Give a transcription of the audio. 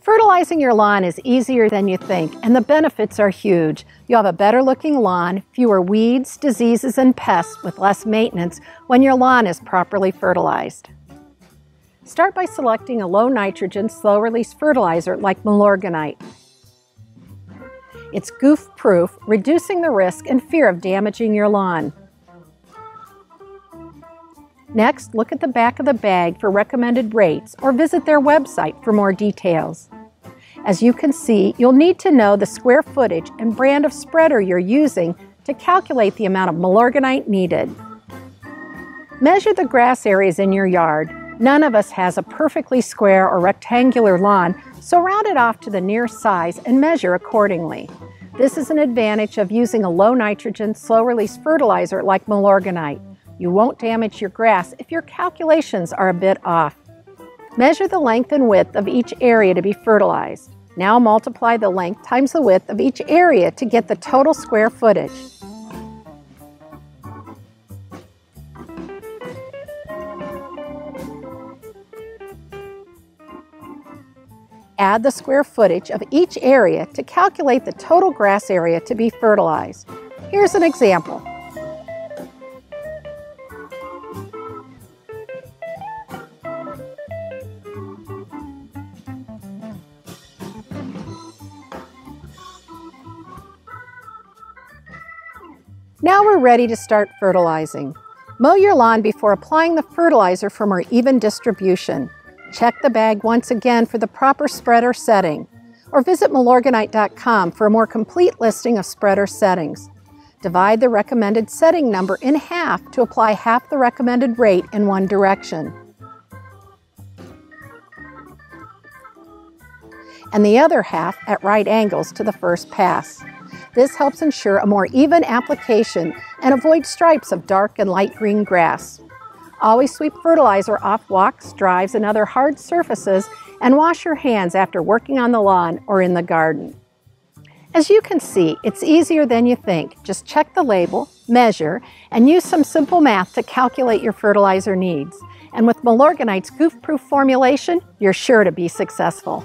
Fertilizing your lawn is easier than you think, and the benefits are huge. You'll have a better looking lawn, fewer weeds, diseases, and pests with less maintenance when your lawn is properly fertilized. Start by selecting a low nitrogen, slow release fertilizer like Milorganite. It's goof proof, reducing the risk and fear of damaging your lawn. Next, look at the back of the bag for recommended rates or visit their website for more details. As you can see, you'll need to know the square footage and brand of spreader you're using to calculate the amount of Milorganite needed. Measure the grass areas in your yard. None of us has a perfectly square or rectangular lawn, so round it off to the nearest size and measure accordingly. This is an advantage of using a low nitrogen, slow release fertilizer like Milorganite. You won't damage your grass if your calculations are a bit off. Measure the length and width of each area to be fertilized. Now multiply the length times the width of each area to get the total square footage. Add the square footage of each area to calculate the total grass area to be fertilized. Here's an example. Now we're ready to start fertilizing. Mow your lawn before applying the fertilizer for more even distribution. Check the bag once again for the proper spreader setting, or visit Milorganite.com for a more complete listing of spreader settings. Divide the recommended setting number in half to apply half the recommended rate in one direction, and the other half at right angles to the first pass. This helps ensure a more even application and avoid stripes of dark and light green grass. Always sweep fertilizer off walks, drives, and other hard surfaces, and wash your hands after working on the lawn or in the garden. As you can see, it's easier than you think. Just check the label, measure, and use some simple math to calculate your fertilizer needs. And with Milorganite's goof-proof formulation, you're sure to be successful.